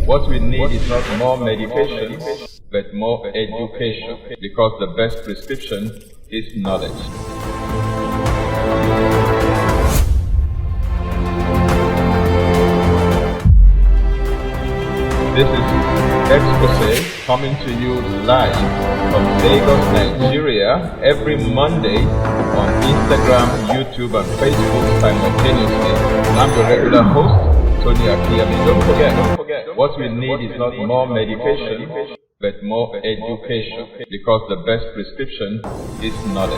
What we need is not more medication, but more education, because the best prescription is knowledge. This is Exposé coming to you live from Lagos, Nigeria, every Monday on Instagram, YouTube, and Facebook simultaneously. I'm the regular host, Tony Akinyemi. Don't forget, what we need is not more medication, but more education, because the best prescription is knowledge.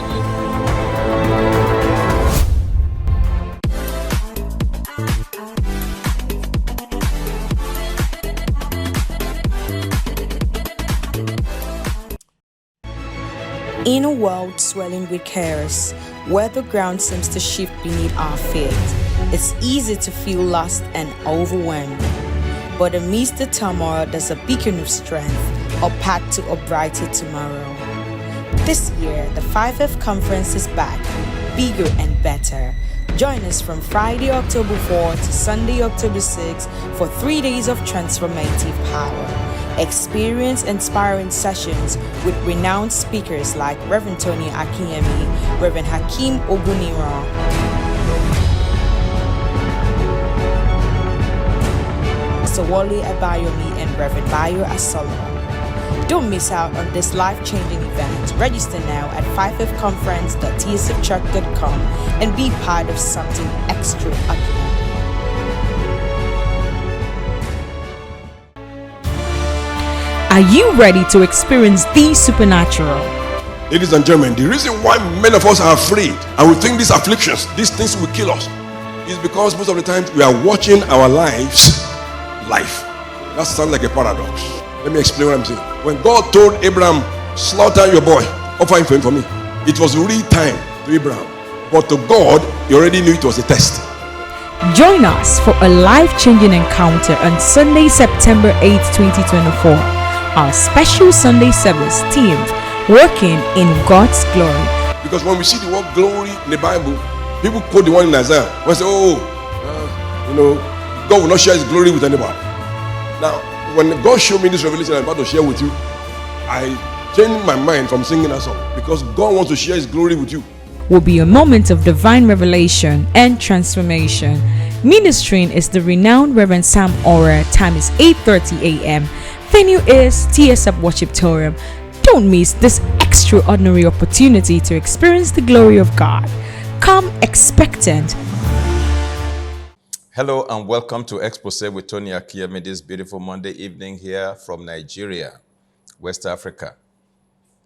In a world swelling with chaos, where the ground seems to shift beneath our feet, it's easy to feel lost and overwhelmed. But amidst the turmoil, there's a beacon of strength, a path to a brighter tomorrow. This year, the 5F conference is back, bigger and better. Join us from Friday, October 4 to Sunday, October 6 for 3 days of transformative power. Experience inspiring sessions with renowned speakers like Reverend Tony Akinyemi, Reverend Hakeem Ogunira, Sawole Abayomi, and Reverend Bayo Asolo. Don't miss out on this life-changing event. Register now at 5fconference.tsfchurch.com and be part of something extraordinary. Are you ready to experience the supernatural? Ladies and gentlemen, the reason why many of us are afraid and we think these afflictions, these things will kill us, is because most of the time we are watching our lives life. That sounds like a paradox. Let me explain what I'm saying. When God told Abraham, slaughter your boy, offer him for me, it was real time to Abraham. But to God, he already knew it was a test. Join us for a life-changing encounter on Sunday, September 8, 2024. Our special Sunday service themed Working in God's Glory. Because when we see the word glory in the Bible, people quote the one in Isaiah. When say, God will not share his glory with anybody. Now, when God showed me this revelation I'm about to share with you, I changed my mind from singing that song, because God wants to share his glory with you. Will be a moment of divine revelation and transformation. Ministering is the renowned Reverend Sam Ora. Time is 8:30 a.m. Venue is TSF Worshiptorium. Don't miss this extraordinary opportunity to experience the glory of God. Come expectant. Hello and welcome to Exposé with Tony Akinyemi this beautiful Monday evening here from Nigeria, West Africa.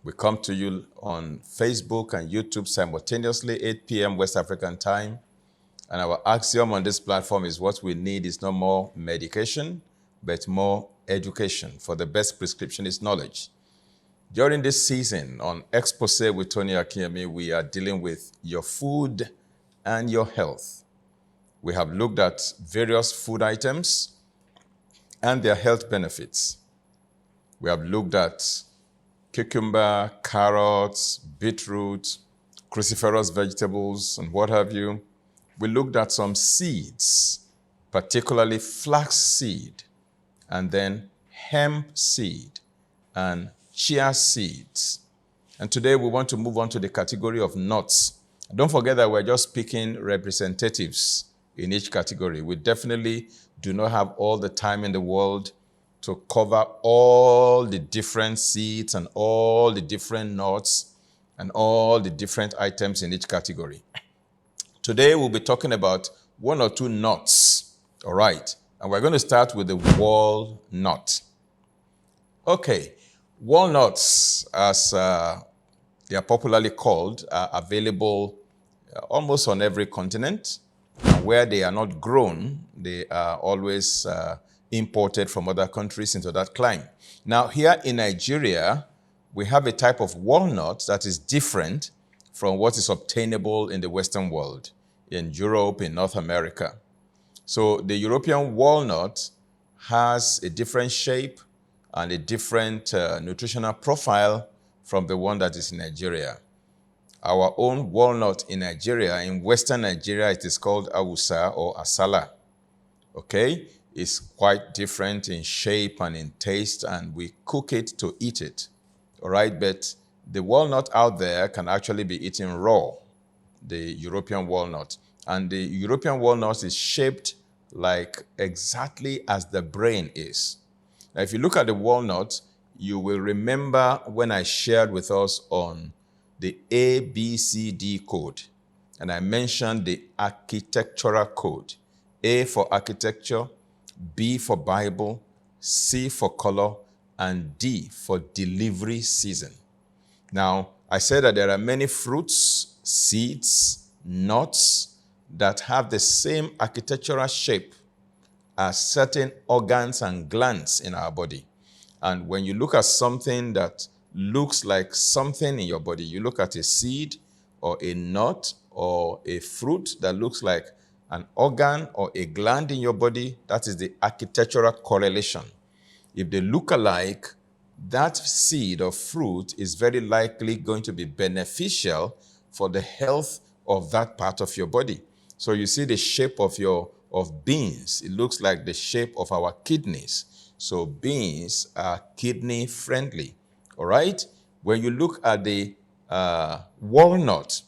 We come to you on Facebook and YouTube simultaneously, 8 p.m. West African time. And our axiom on this platform is what we need is no more medication, but more education. For the best prescription is knowledge. During this season on Exposé with Tony Akinyemi, we are dealing with your food and your health. We have looked at various food items and their health benefits. We have looked at cucumber, carrots, beetroot, cruciferous vegetables, and what have you. We looked at some seeds, particularly flax seed, and then hemp seed and chia seeds. And today we want to move on to the category of nuts. Don't forget that we're just picking representatives in each category. We definitely do not have all the time in the world to cover all the different seeds and all the different nuts and all the different items in each category. Today we'll be talking about one or two nuts, all right? And we're going to start with the walnut. Okay, walnuts, as they are popularly called, are available almost on every continent. Where they are not grown, they are always imported from other countries into that climate. Now, here in Nigeria, we have a type of walnut that is different from what is obtainable in the Western world, in Europe, in North America. So the European walnut has a different shape and a different nutritional profile from the one that is in Nigeria. Our own walnut in Nigeria, in Western Nigeria, it is called Awusa or Asala. Okay? is quite different in shape and in taste, and we cook it to eat it. All right, but the walnut out there can actually be eaten raw, the European walnut. And the European walnut is shaped like exactly as the brain is. Now, if you look at the walnut, you will remember when I shared with us on the ABCD code, and I mentioned the architectural code. A for architecture, B for Bible, C for color, and D for delivery season. Now, I said that there are many fruits, seeds, nuts that have the same architectural shape as certain organs and glands in our body. And when you look at something that looks like something in your body, you look at a seed or a nut or a fruit that looks like an organ or a gland in your body, that is the architectural correlation. If they look alike, that seed or fruit is very likely going to be beneficial for the health of that part of your body. So you see the shape of beans. It looks like the shape of our kidneys. So beans are kidney friendly. All right? When you look at the walnut,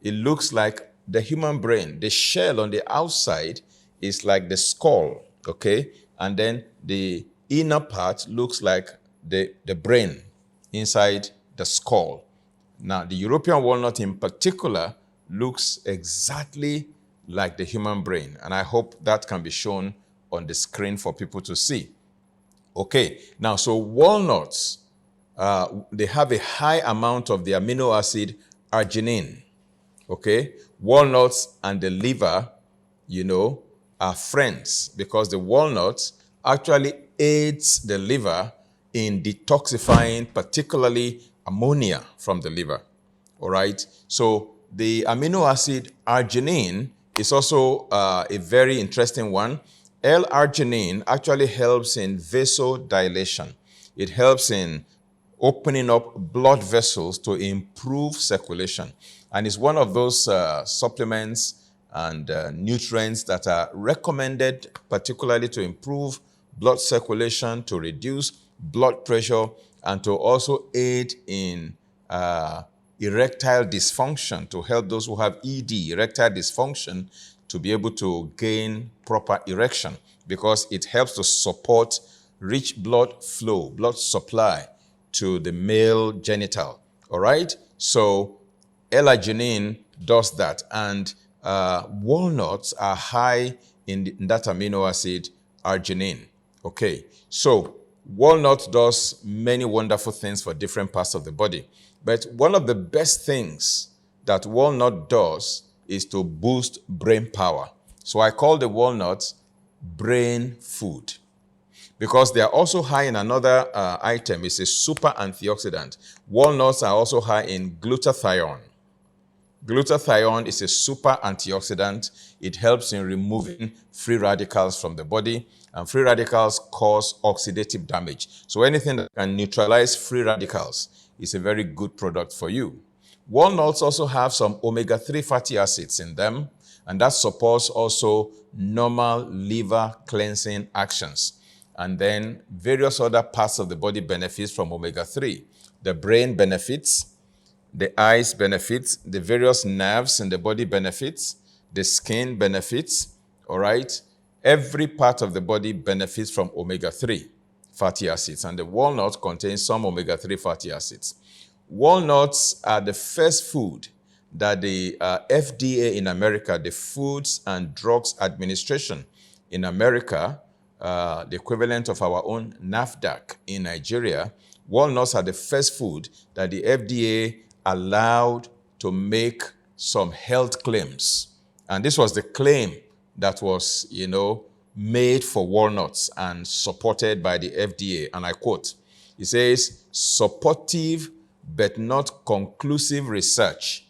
it looks like the human brain. The shell on the outside is like the skull, okay? And then the inner part looks like the brain inside the skull. Now, the European walnut in particular looks exactly like the human brain. And I hope that can be shown on the screen for people to see. Okay, now, so walnuts, they have a high amount of the amino acid arginine. Okay, walnuts and the liver, are friends because the walnuts actually aids the liver in detoxifying, particularly ammonia from the liver. All right, so the amino acid arginine is also a very interesting one. L-arginine actually helps in vasodilation. It helps in opening up blood vessels to improve circulation. And it's one of those supplements and nutrients that are recommended particularly to improve blood circulation, to reduce blood pressure, and to also aid in erectile dysfunction, to help those who have ED, erectile dysfunction, to be able to gain proper erection, because it helps to support rich blood flow, blood supply to the male genital. All right? So L-arginine does that, and walnuts are high in that amino acid arginine. Okay, so walnut does many wonderful things for different parts of the body, but one of the best things that walnut does is to boost brain power. So I call the walnuts brain food, because they are also high in another item. It's a super antioxidant. Walnuts are also high in glutathione. Glutathione is a super antioxidant. It helps in removing free radicals from the body, and free radicals cause oxidative damage. So anything that can neutralize free radicals is a very good product for you. Walnuts also have some omega-3 fatty acids in them, and that supports also normal liver cleansing actions. And then various other parts of the body benefits from omega-3. The brain benefits, the eyes benefits, the various nerves in the body benefits, the skin benefits, all right? Every part of the body benefits from omega-3 fatty acids, and the walnut contains some omega-3 fatty acids. Walnuts are the first food that the FDA in America, the Foods and Drugs Administration in America, the equivalent of our own NAFDAC in Nigeria, walnuts are the first food that the FDA allowed to make some health claims. And this was the claim that was, made for walnuts and supported by the FDA. And I quote, it says, supportive but not conclusive research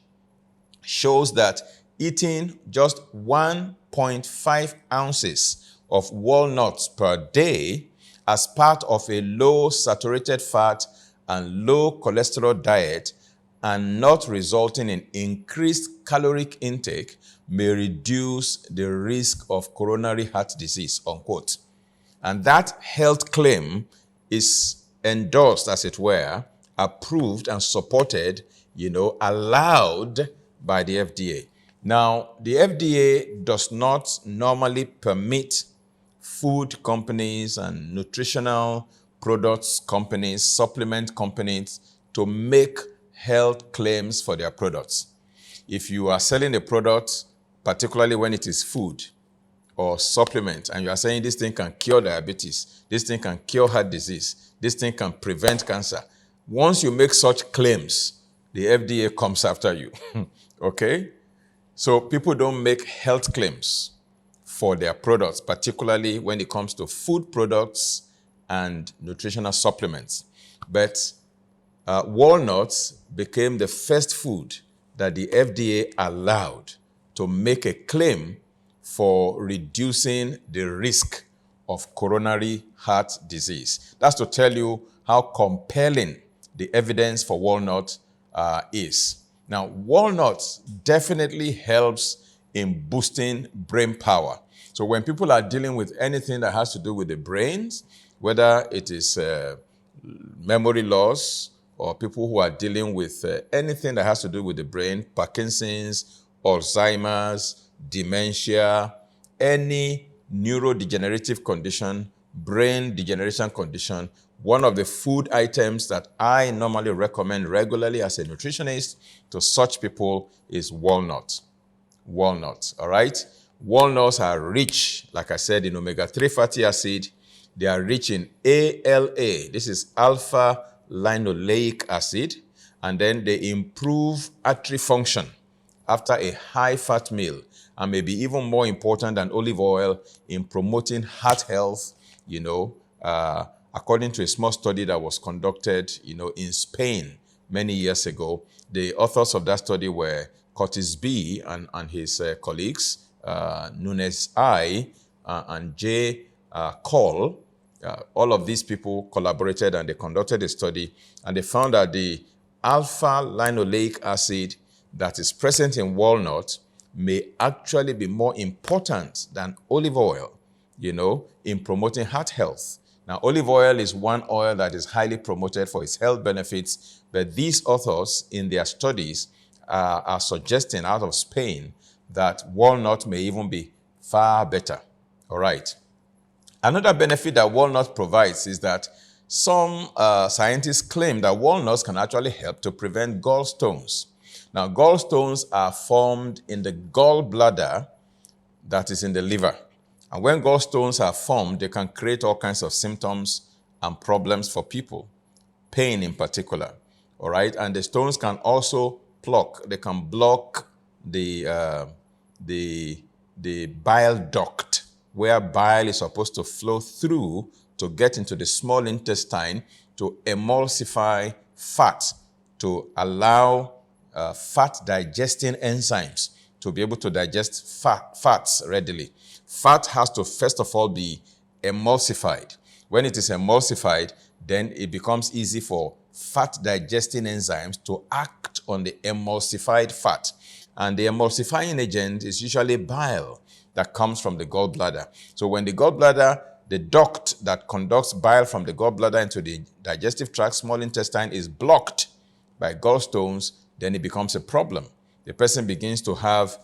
shows that eating just 1.5 ounces of walnuts per day as part of a low saturated fat and low cholesterol diet, and not resulting in increased caloric intake, may reduce the risk of coronary heart disease, unquote. And that health claim is endorsed, as it were, approved and supported, allowed by the FDA. Now, the FDA does not normally permit food companies and nutritional products companies, supplement companies to make health claims for their products. If you are selling a product, particularly when it is food or supplement, and you are saying this thing can cure diabetes, this thing can cure heart disease, this thing can prevent cancer, once you make such claims, the FDA comes after you. Okay? So people don't make health claims for their products, particularly when it comes to food products and nutritional supplements. But walnuts became the first food that the FDA allowed to make a claim for reducing the risk of coronary heart disease. That's to tell you how compelling the evidence for walnut is. Now, walnuts definitely helps in boosting brain power. So when people are dealing with anything that has to do with the brains, whether it is memory loss or people who are dealing with anything that has to do with the brain, Parkinson's, Alzheimer's, dementia, any neurodegenerative condition, brain degeneration condition, one of the food items that I normally recommend regularly as a nutritionist to such people is walnut. Walnuts, all right? Walnuts are rich, like I said, in omega-3 fatty acid. They are rich in ALA. This is alpha linoleic acid. And then they improve artery function after a high-fat meal, and maybe even more important than olive oil in promoting heart health, according to a small study that was conducted, in Spain many years ago. The authors of that study were Curtis B. and his colleagues, Nunes I. And J. Cole. All of these people collaborated and they conducted a study, and they found that the alpha linoleic acid that is present in walnut may actually be more important than olive oil, in promoting heart health. Now, olive oil is one oil that is highly promoted for its health benefits, but these authors in their studies are suggesting out of Spain that walnut may even be far better. All right. Another benefit that walnut provides is that some scientists claim that walnuts can actually help to prevent gallstones. Now, gallstones are formed in the gallbladder that is in the liver. And when gallstones are formed, they can create all kinds of symptoms and problems for people, pain in particular. All right, and the stones can also block. They can block the bile duct, where bile is supposed to flow through to get into the small intestine to emulsify fat, to allow fat digesting enzymes to be able to digest fats readily. Fat has to first of all be emulsified. When it is emulsified, then it becomes easy for fat digesting enzymes to act on the emulsified fat. And the emulsifying agent is usually bile that comes from the gallbladder. So when the gallbladder, the duct that conducts bile from the gallbladder into the digestive tract, small intestine, is blocked by gallstones, then it becomes a problem. The person begins to have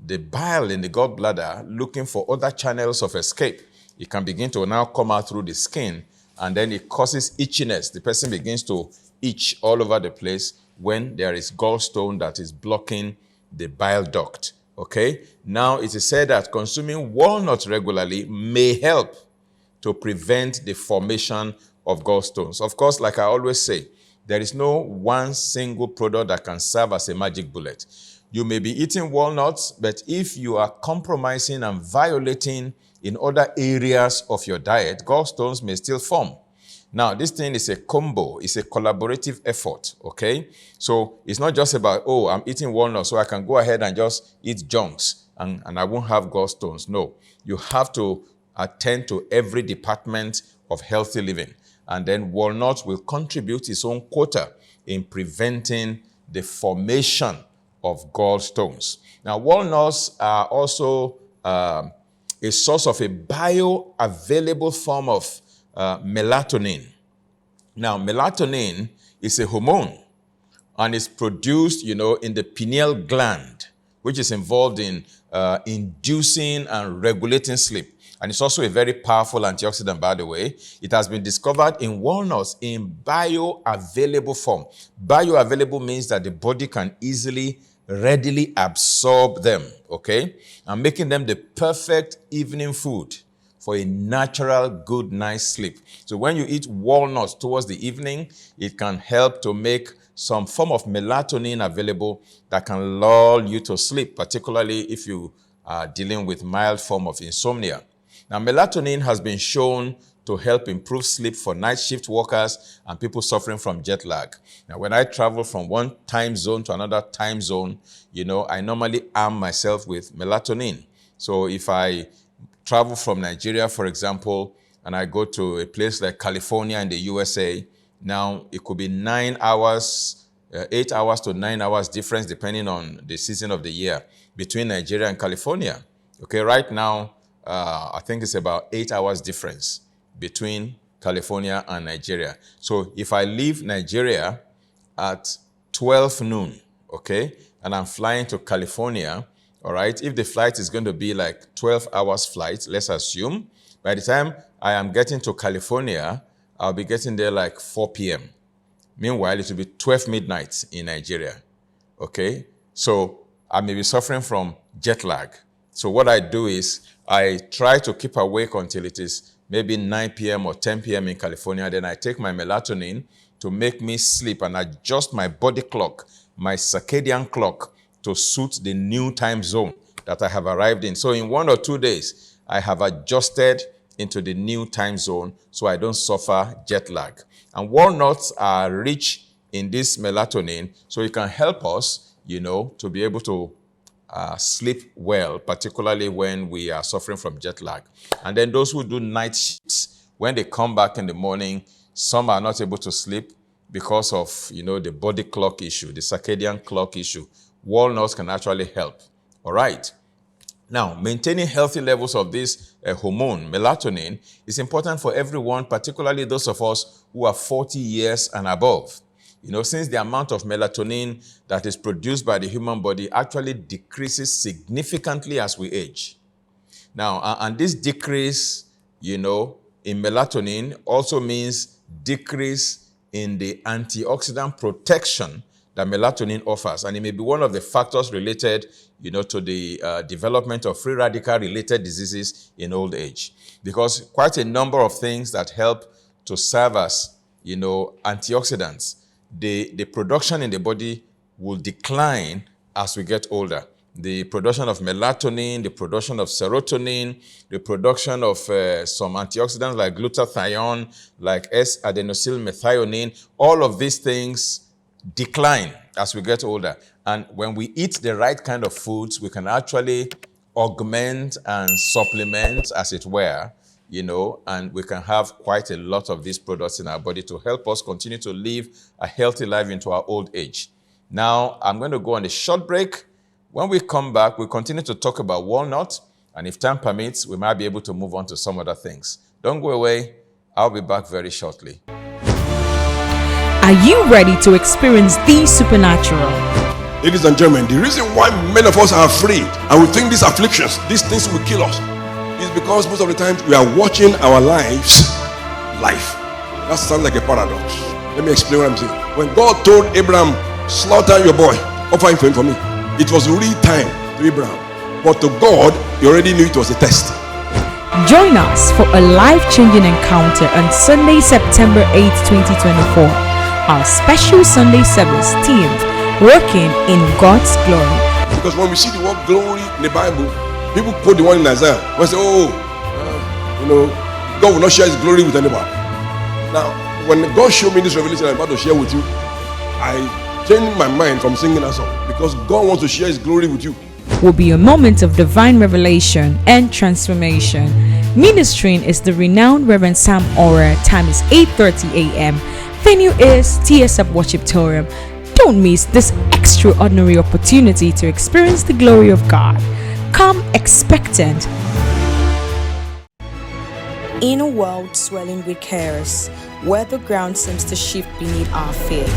the bile in the gallbladder looking for other channels of escape. It can begin to now come out through the skin, and then it causes itchiness. The person begins to itch all over the place when there is gallstone that is blocking the bile duct. Okay? Now, it is said that consuming walnuts regularly may help to prevent the formation of gallstones. Of course, like I always say, there is no one single product that can serve as a magic bullet. You may be eating walnuts, but if you are compromising and violating in other areas of your diet, gallstones may still form. Now, this thing is a combo. It's a collaborative effort, okay? So it's not just about, oh, I'm eating walnuts, so I can go ahead and just eat junks and I won't have gallstones. No, you have to attend to every department of healthy living. And then walnuts will contribute its own quota in preventing the formation of gallstones. Now, walnuts are also a source of a bioavailable form of melatonin. Now, melatonin is a hormone and is produced, in the pineal gland, which is involved in inducing and regulating sleep. And it's also a very powerful antioxidant, by the way. It has been discovered in walnuts in bioavailable form. Bioavailable means that the body can easily, readily absorb them, okay? And making them the perfect evening food for a natural, good night's sleep. So when you eat walnuts towards the evening, it can help to make some form of melatonin available that can lull you to sleep, particularly if you are dealing with mild form of insomnia. Now, melatonin has been shown to help improve sleep for night shift workers and people suffering from jet lag. Now, when I travel from one time zone to another time zone, I normally arm myself with melatonin. So if I travel from Nigeria, for example, and I go to a place like California in the USA, now it could be 9 hours, 8 hours to 9 hours difference depending on the season of the year between Nigeria and California. Okay, right now, I think it's about 8 hours difference between California and Nigeria. So if I leave Nigeria at 12 noon, okay, and I'm flying to California, all right, if the flight is going to be like 12 hours flight, let's assume, by the time I am getting to California, I'll be getting there like 4 p.m. Meanwhile, it will be 12 midnight in Nigeria, okay? So I may be suffering from jet lag. So what I do is I try to keep awake until it is maybe 9 p.m. or 10 p.m. in California. Then I take my melatonin to make me sleep and adjust my body clock, my circadian clock, to suit the new time zone that I have arrived in. So in 1 or 2 days, I have adjusted into the new time zone so I don't suffer jet lag. And walnuts are rich in this melatonin, so it can help us, to be able to sleep well, particularly when we are suffering from jet lag. And then those who do night shifts, when they come back in the morning, some are not able to sleep because of, the body clock issue, the circadian clock issue. Walnuts can actually help. All right. Now, maintaining healthy levels of this hormone, melatonin, is important for everyone, particularly those of us who are 40 years and above. Since the amount of melatonin that is produced by the human body actually decreases significantly as we age. Now, and this decrease, in melatonin also means decrease in the antioxidant protection that melatonin offers. And it may be one of the factors related, to the development of free radical-related diseases in old age. Because quite a number of things that help to serve as, antioxidants, the production in the body will decline as we get older. The production of melatonin, the production of serotonin, the production of some antioxidants like glutathione, like S-adenosylmethionine, all of these things decline as we get older. And when we eat the right kind of foods, we can actually augment and supplement, as it were, and we can have quite a lot of these products in our body to help us continue to live a healthy life into our old age. Now, I'm going to go on a short break. When we come back, we'll continue to talk about walnut, and if time permits, we might be able to move on to some other things. Don't go away. I'll be back very shortly. Are you ready to experience the supernatural? Ladies and gentlemen, the reason why many of us are afraid and we think these afflictions, these things will kill us, is because most of the time we are watching our lives life. That sounds like a paradox. Let me explain what I'm saying. When God told Abraham, slaughter your boy, offer him for me, it was really time to Abraham. But to God, he already knew it was a test. Join us for a life-changing encounter on Sunday, September 8th, 2024. Our special Sunday service themed Working in God's Glory. Because when we see the word glory in the Bible, people quote the one in Isaiah. We say, God will not share his glory with anybody. Now, when God showed me this revelation I'm about to share with you, I changed my mind from singing that song because God wants to share his glory with you. Will be a moment of divine revelation and transformation. Ministering is the renowned Reverend Sam Ora. Time is 8:30 a.m. Venue is TSF Worshiptorium. Don't miss this extraordinary opportunity to experience the glory of God. Come expectant. In a world swelling with chaos, where the ground seems to shift beneath our feet,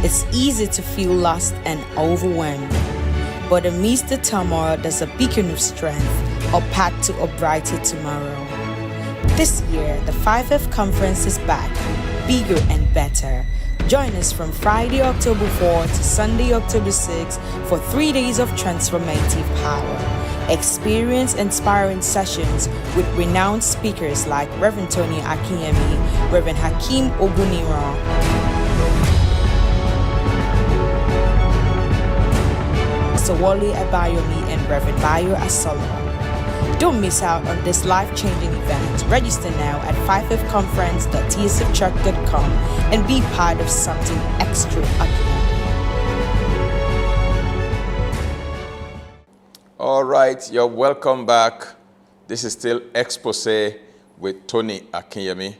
it's easy to feel lost and overwhelmed. But amidst the turmoil, there's a beacon of strength, a path to a brighter tomorrow. This year, the 5F conference is back, bigger and better. Join us from Friday, October 4 to Sunday, October 6 for 3 days of transformative power. Experience inspiring sessions with renowned speakers like Reverend Tony Akinyemi, Reverend Hakeem Ogunira, Sawole Abayomi, and Reverend Bayo Asolo. Don't miss out on this life-changing event. Register now at 5fconference.tsfchurch.com and be part of something extraordinary. All right, you're welcome back. This is still Exposé with Tony Akinyemi.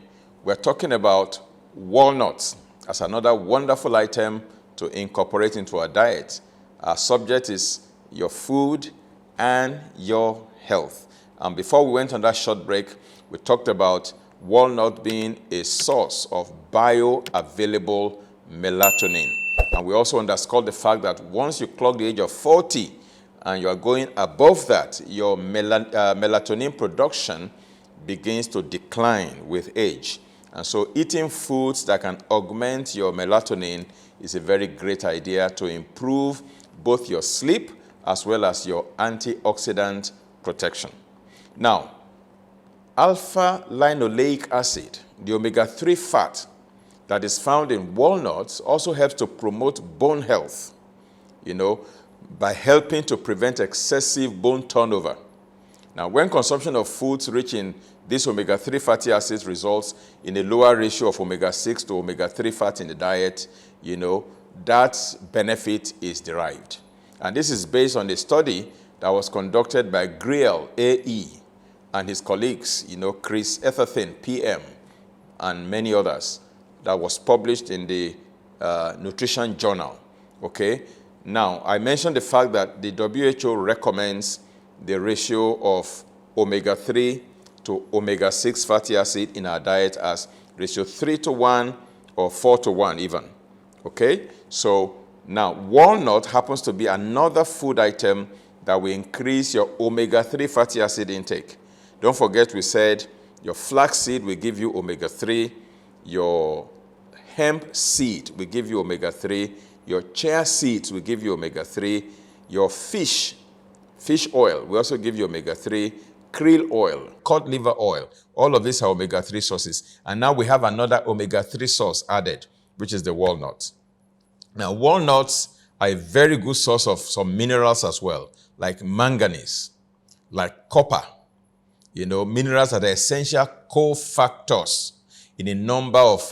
We're talking about walnuts as another wonderful item to incorporate into our diet. Our subject is your food and your health. And before we went on that short break, we talked about walnut being a source of bioavailable melatonin. And we also underscored the fact that once you clock the age of 40 and you are going above that, your melatonin production begins to decline with age. And so eating foods that can augment your melatonin is a very great idea to improve both your sleep as well as your antioxidant protection. Now, alpha-linoleic acid, the omega-3 fat that is found in walnuts, also helps to promote bone health, by helping to prevent excessive bone turnover. Now, when consumption of foods rich in these omega-3 fatty acids results in a lower ratio of omega-6 to omega-3 fat in the diet, that benefit is derived. And this is based on a study that was conducted by Griel A.E. and his colleagues, Chris Etherthin, PM, and many others, that was published in the Nutrition Journal. Okay? Now, I mentioned the fact that the WHO recommends the ratio of omega-3 to omega-6 fatty acid in our diet as ratio 3:1 or 4:1 even. Okay? So now, walnut happens to be another food item that will increase your omega-3 fatty acid intake. Don't forget we said your flaxseed will give you omega-3, your hemp seed will give you omega-3, your chia seeds will give you omega-3, your fish oil will also give you omega-3, krill oil, cod liver oil. All of these are omega-3 sources. And now we have another omega-3 source added, which is the walnut. Now, walnuts are a very good source of some minerals as well, like manganese, like copper, minerals that are essential cofactors in a number of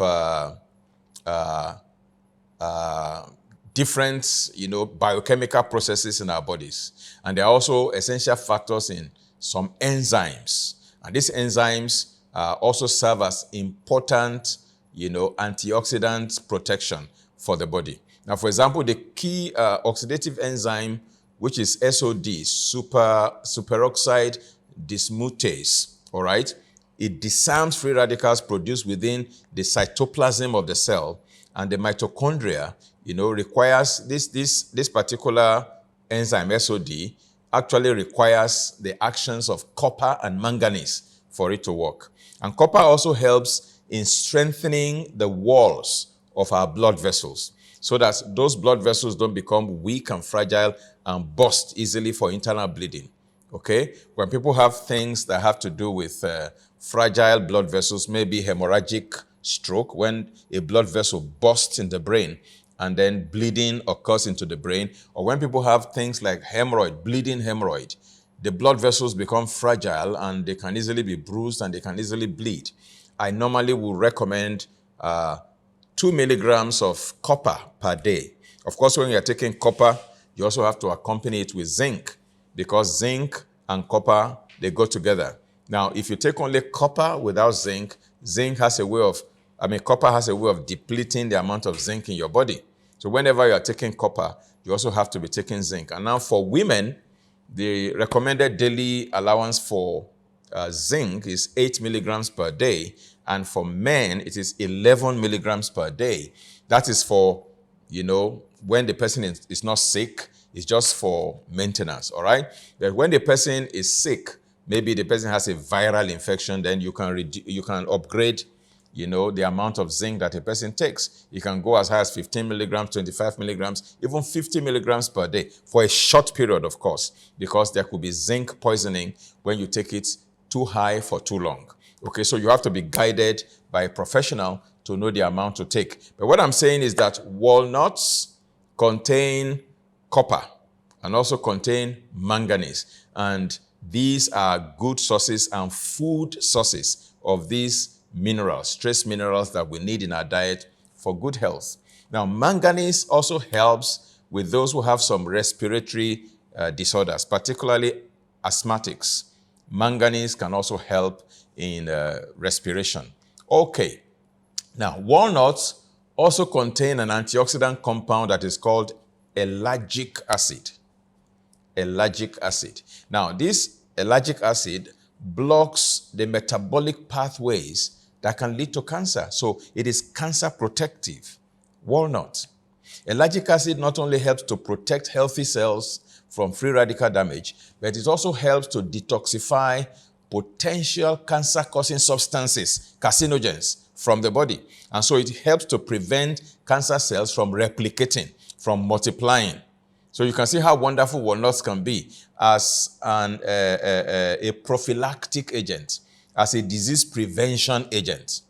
different, biochemical processes in our bodies. And they are also essential factors in some enzymes. And these enzymes also serve as important, antioxidant protection for the body. Now, for example, the key oxidative enzyme, which is SOD, superoxide dismutase, all right? It disarms free radicals produced within the cytoplasm of the cell, and the mitochondria, requires this particular enzyme, SOD, actually requires the actions of copper and manganese for it to work. And copper also helps in strengthening the walls of our blood vessels, so that those blood vessels don't become weak and fragile and burst easily for internal bleeding. Okay? When people have things that have to do with fragile blood vessels, maybe hemorrhagic stroke, when a blood vessel bursts in the brain and then bleeding occurs into the brain, or when people have things like hemorrhoid, bleeding hemorrhoid, the blood vessels become fragile and they can easily be bruised and they can easily bleed. I normally will recommend 2 milligrams of copper per day. Of course, when you're taking copper, you also have to accompany it with zinc, because zinc and copper, they go together. Now, if you take only copper without zinc, copper has a way of depleting the amount of zinc in your body. So whenever you're taking copper, you also have to be taking zinc. And now for women, the recommended daily allowance for zinc is 8 milligrams per day, and for men, it is 11 milligrams per day. That is for, when the person is not sick, it's just for maintenance, all right? But when the person is sick, maybe the person has a viral infection, then you can upgrade, the amount of zinc that a person takes. You can go as high as 15 milligrams, 25 milligrams, even 50 milligrams per day for a short period, of course, because there could be zinc poisoning when you take it too high for too long. Okay, so you have to be guided by a professional to know the amount to take. But what I'm saying is that walnuts contain copper and also contain manganese. And these are good sources and food sources of these minerals, trace minerals that we need in our diet for good health. Now, manganese also helps with those who have some respiratory disorders, particularly asthmatics. Manganese can also help in respiration. Okay. Now, walnuts also contain an antioxidant compound that is called ellagic acid. Ellagic acid. Now, this ellagic acid blocks the metabolic pathways that can lead to cancer. So it is cancer protective. Walnut. Ellagic acid not only helps to protect healthy cells from free radical damage, but it also helps to detoxify potential cancer-causing substances, carcinogens, from the body. And so it helps to prevent cancer cells from replicating, from multiplying. So you can see how wonderful walnuts can be as a prophylactic agent, as a disease prevention agent.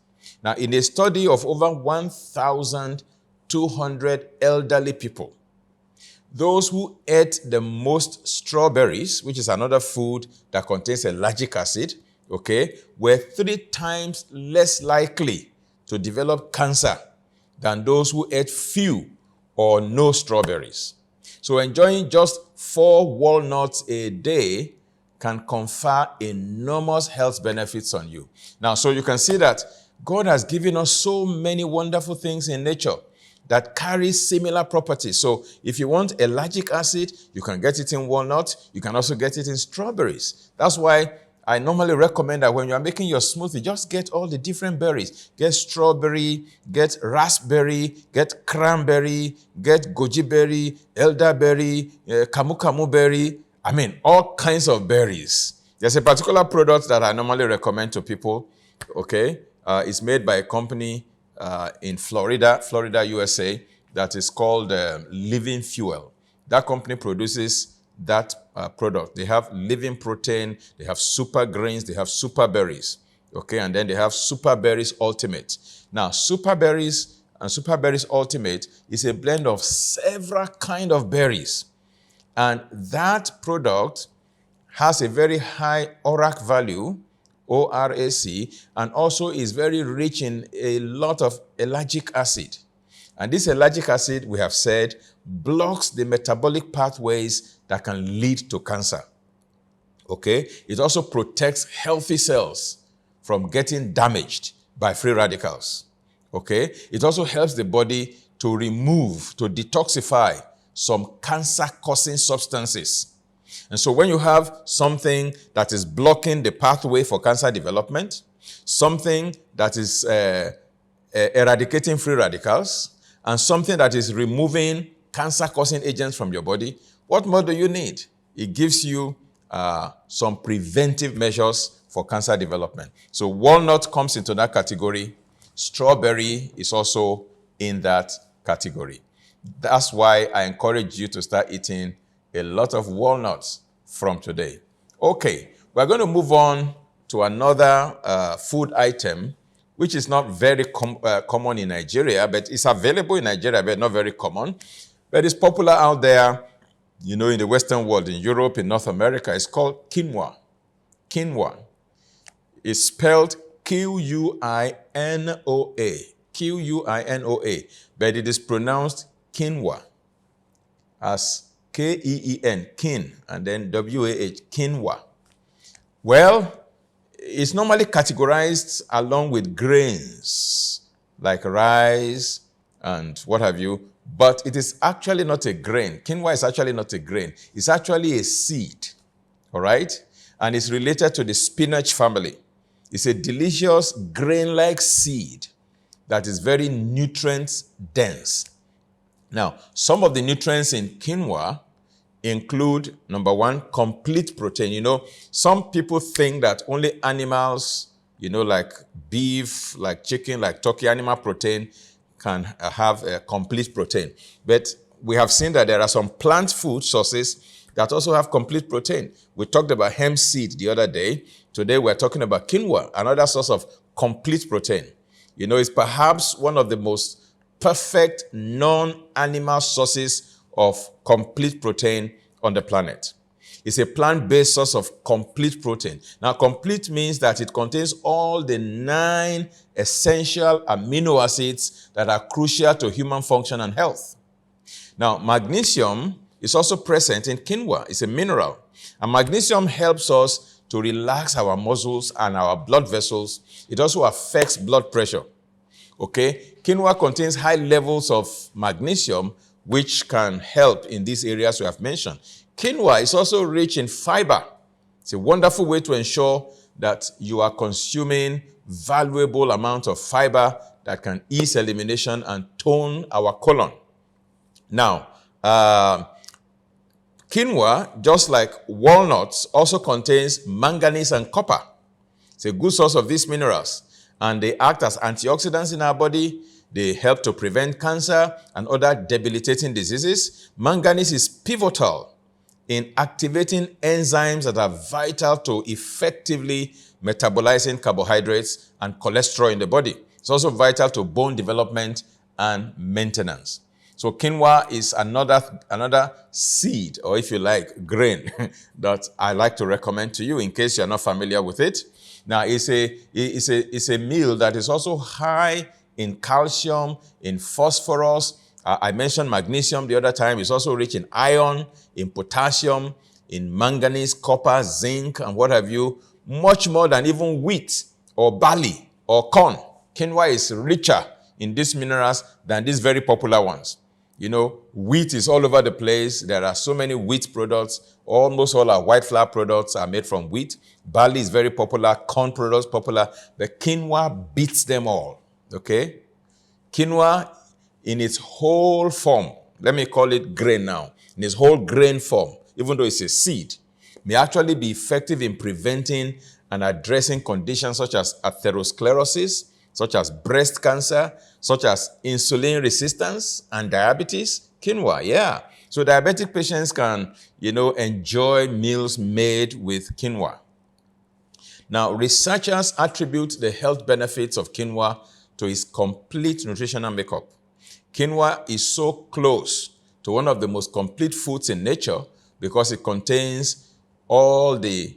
Now, in a study of over 1,200 elderly people, those who ate the most strawberries, which is another food that contains ellagic acid, were 3 times less likely to develop cancer than those who ate few or no strawberries. So enjoying just 4 walnuts a day can confer enormous health benefits on you. Now, so you can see that God has given us so many wonderful things in nature that carry similar properties. So if you want ellagic acid, you can get it in walnut. You can also get it in strawberries. That's why I normally recommend that when you are making your smoothie, just get all the different berries. Get strawberry, get raspberry, get cranberry, get goji berry, elderberry, kamu berry. I mean, all kinds of berries. There's a particular product that I normally recommend to people, it's made by a company in Florida, USA, that is called Living Fuel. That company produces that product. They have living protein, they have super grains, they have super berries, and then they have super berries ultimate. Now, super berries and super berries ultimate is a blend of several kind of berries. And that product has a very high ORAC value, ORAC, and also is very rich in a lot of ellagic acid. And this ellagic acid, we have said, blocks the metabolic pathways that can lead to cancer. It also protects healthy cells from getting damaged by free radicals. It also helps the body to remove, to detoxify some cancer-causing substances. And so when you have something that is blocking the pathway for cancer development, something that is eradicating free radicals, and something that is removing cancer-causing agents from your body, what more do you need? It gives you some preventive measures for cancer development. So walnut comes into that category. Strawberry is also in that category. That's why I encourage you to start eating a lot of walnuts from today. Okay, we're going to move on to another food item, which is not very common in Nigeria, but it's available in Nigeria, but not very common. But it's popular out there, in the Western world, in Europe, in North America. It's called quinoa. Quinoa. It's spelled Quinoa. Quinoa. But it is pronounced quinoa as Keen, kin, and then Wah, quinoa. Well, it's normally categorized along with grains like rice and what have you, but it is actually not a grain. Quinoa is actually not a grain. It's actually a seed, all right? and is related to the spinach family. It's a delicious grain-like seed that is very nutrient dense. Now, some of the nutrients in quinoa include, number one, complete protein. You know, some people think that only animals, you know, like beef, like chicken, like turkey, animal protein can have a complete protein. But we have seen that there are some plant food sources that also have complete protein. We talked about hemp seed the other day. Today we're talking about quinoa, another source of complete protein. You know, it's perhaps one of the most perfect non-animal sources of complete protein on the planet. It's a plant-based source of complete protein. Now, complete means that it contains all the 9 essential amino acids that are crucial to human function and health. Now, magnesium is also present in quinoa. It's a mineral. And magnesium helps us to relax our muscles and our blood vessels. It also affects blood pressure. Okay? Quinoa contains high levels of magnesium, which can help in these areas we have mentioned. Quinoa is also rich in fiber. It's a wonderful way to ensure that you are consuming valuable amounts of fiber that can ease elimination and tone our colon. Now, quinoa, just like walnuts, also contains manganese and copper. It's a good source of these minerals, and they act as antioxidants in our body. They help to prevent cancer and other debilitating diseases. Manganese is pivotal in activating enzymes that are vital to effectively metabolizing carbohydrates and cholesterol in the body. It's also vital to bone development and maintenance. So quinoa is another seed, or if you like, grain, that I like to recommend to you in case you're not familiar with it. Now, it's a meal that is also high in calcium, in phosphorus. I mentioned magnesium the other time. It's also rich in iron, in potassium, in manganese, copper, zinc, and what have you. Much more than even wheat or barley or corn. Quinoa is richer in these minerals than these very popular ones. You know, wheat is all over the place. There are so many wheat products. Almost all our white flour products are made from wheat. Barley is very popular. Corn products popular. But quinoa beats them all. Okay? Quinoa in its whole form, let me call it grain now, in its whole grain form, even though it's a seed, may actually be effective in preventing and addressing conditions such as atherosclerosis, such as breast cancer, such as insulin resistance and diabetes. Quinoa, yeah. So diabetic patients can, enjoy meals made with quinoa. Now, researchers attribute the health benefits of quinoa to its complete nutritional makeup. Quinoa is so close to one of the most complete foods in nature because it contains all the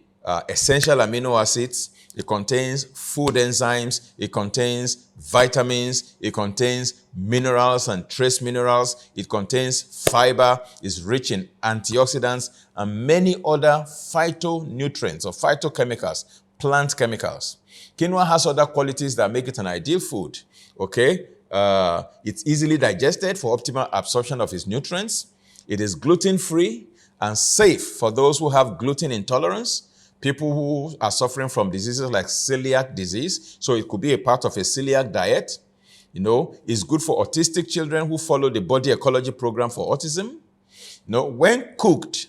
essential amino acids. It contains food enzymes, it contains vitamins, it contains minerals and trace minerals, it contains fiber, it's rich in antioxidants, and many other phytonutrients or phytochemicals, plant chemicals. Quinoa has other qualities that make it an ideal food, okay? It's easily digested for optimal absorption of its nutrients. It is gluten-free and safe for those who have gluten intolerance. People who are suffering from diseases like celiac disease, so it could be a part of a celiac diet. It's good for autistic children who follow the body ecology program for autism. When cooked,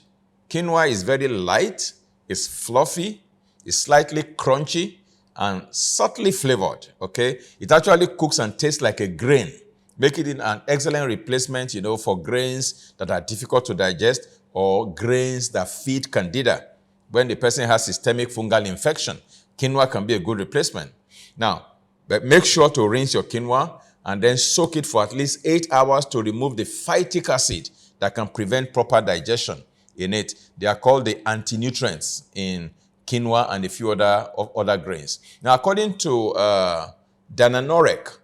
quinoa is very light, it's fluffy, it's slightly crunchy, and subtly flavored, okay? It actually cooks and tastes like a grain, making it an excellent replacement, for grains that are difficult to digest or grains that feed candida. When the person has systemic fungal infection, quinoa can be a good replacement. Now, but make sure to rinse your quinoa and then soak it for at least 8 hours to remove the phytic acid that can prevent proper digestion in it. They are called the anti-nutrients in quinoa and a few other grains. Now, according to Dana Norek,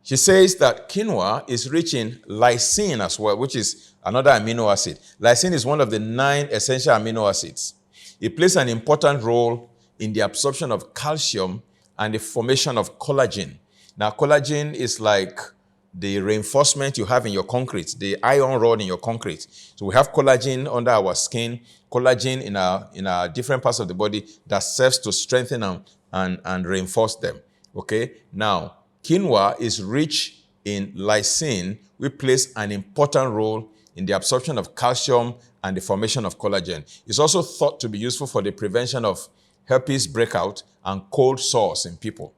she says that quinoa is rich in lysine as well, which is another amino acid. Lysine is one of the 9 essential amino acids. It plays an important role in the absorption of calcium and the formation of collagen. Now, collagen is like the reinforcement you have in your concrete, the iron rod in your concrete. So we have collagen under our skin, collagen in our different parts of the body that serves to strengthen and reinforce them. Okay? Now, quinoa is rich in lysine, which plays an important role in the absorption of calcium and the formation of collagen. It's also thought to be useful for the prevention of herpes breakout and cold sores in people.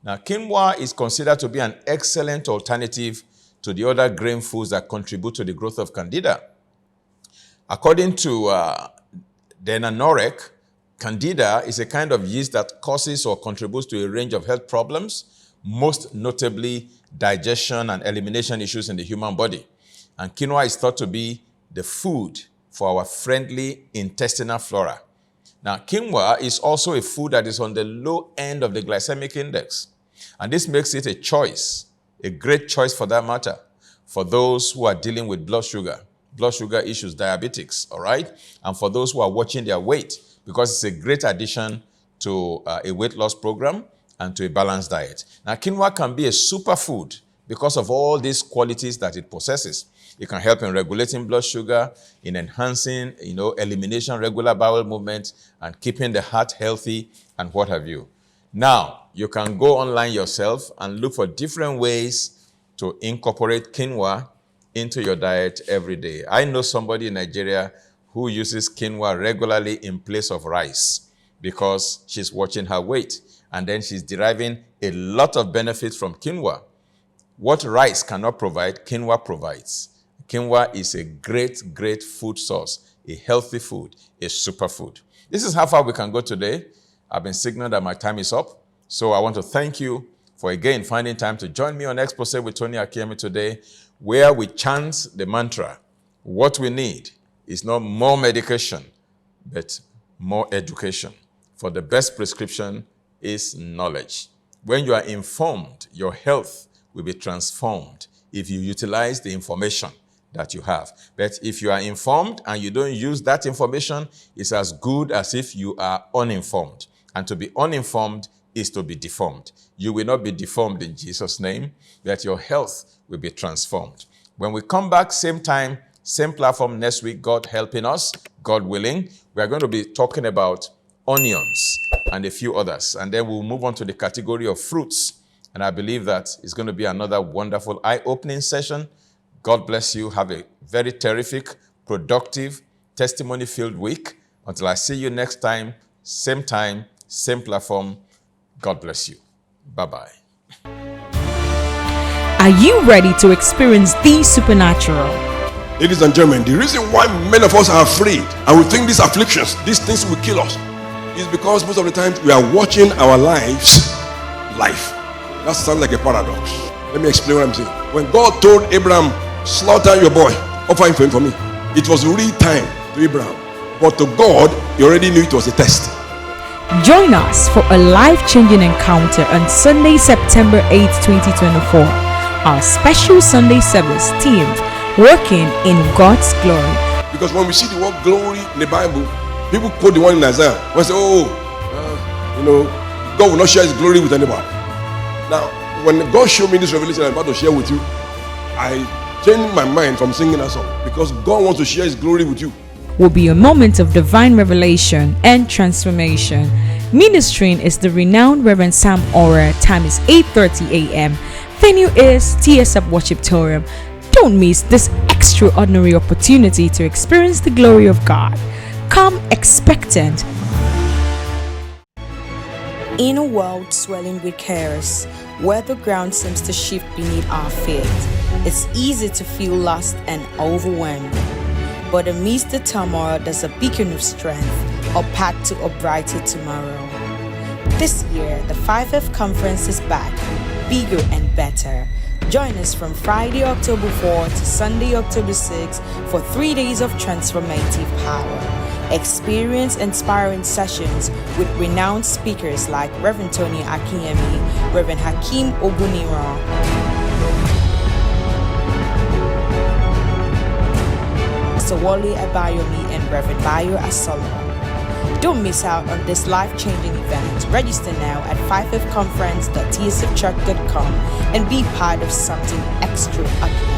Now, quinoa is considered to be an excellent alternative to the other grain foods that contribute to the growth of candida. According to Denanorec, candida is a kind of yeast that causes or contributes to a range of health problems, most notably digestion and elimination issues in the human body. And quinoa is thought to be the food for our friendly intestinal flora. Now, quinoa is also a food that is on the low end of the glycemic index. And this makes it a choice, a great choice for that matter, for those who are dealing with blood sugar issues, diabetics, all right? And for those who are watching their weight, because it's a great addition to a weight loss program and to a balanced diet. Now, quinoa can be a superfood because of all these qualities that it possesses. It can help in regulating blood sugar, in enhancing, elimination, regular bowel movement, and keeping the heart healthy, and what have you. Now, you can go online yourself and look for different ways to incorporate quinoa into your diet every day. I know somebody in Nigeria who uses quinoa regularly in place of rice because she's watching her weight, and then she's deriving a lot of benefits from quinoa. What rice cannot provide, quinoa provides. Quinoa is a great, great food source, a healthy food, a superfood. This is how far we can go today. I've been signaled that my time is up. So I want to thank you for again finding time to join me on Exposé with Tony Akinyemi today, where we chant the mantra, what we need is not more medication, but more education. For the best prescription is knowledge. When you are informed, your health will be transformed if you utilize the information that you have. But if you are informed and you don't use that information, it's as good as if you are uninformed. And to be uninformed is to be deformed. You will not be deformed in Jesus' name, but your health will be transformed. When we come back, same time, same platform next week, God helping us, God willing, we are going to be talking about onions and a few others. And then we'll move on to the category of fruits. And I believe that it's going to be another wonderful eye-opening session. God bless you. Have a very terrific, productive, testimony-filled week. Until I see you next time, same platform. God bless you. Bye-bye. Are you ready to experience the supernatural? Ladies and gentlemen, the reason why many of us are afraid and we think these afflictions, these things will kill us, is because most of the time we are watching our lives life. That sounds like a paradox. Let me explain what I'm saying. When God told Abraham, slaughter your boy, offer him for me, it was real time to Abraham. But to God, he already knew it was a test. Join us for a life-changing encounter on Sunday, September 8, 2024. Our special Sunday service themed Working in God's Glory. Because when we see the word glory in the Bible, people quote the one in Isaiah. We say, God will not share his glory with anybody. Now, when God showed me this revelation I'm about to share with you, I changed my mind from singing that song because God wants to share his glory with you. Will be a moment of divine revelation and transformation. Ministering is the renowned Reverend Sam Ora. Time is 8:30 a.m. Venue is TSF Worshiptorium. Don't miss this extraordinary opportunity to experience the glory of God. Come expectant. In a world swelling with chaos, where the ground seems to shift beneath our feet, it's easy to feel lost and overwhelmed. But amidst the turmoil, there's a beacon of strength, a path to a brighter tomorrow. This year, the 5F Conference is back, bigger and better. Join us from Friday, October 4 to Sunday, October 6 for 3 days of transformative power. Experience inspiring sessions with renowned speakers like Reverend Tony Akinyemi, Reverend Hakeem Ogunira, Pastor Wale Abayomi, and Reverend Bayo Asolo. Don't miss out on this life-changing event. Register now at 5fconference.tsfchurch.com and be part of something extraordinary.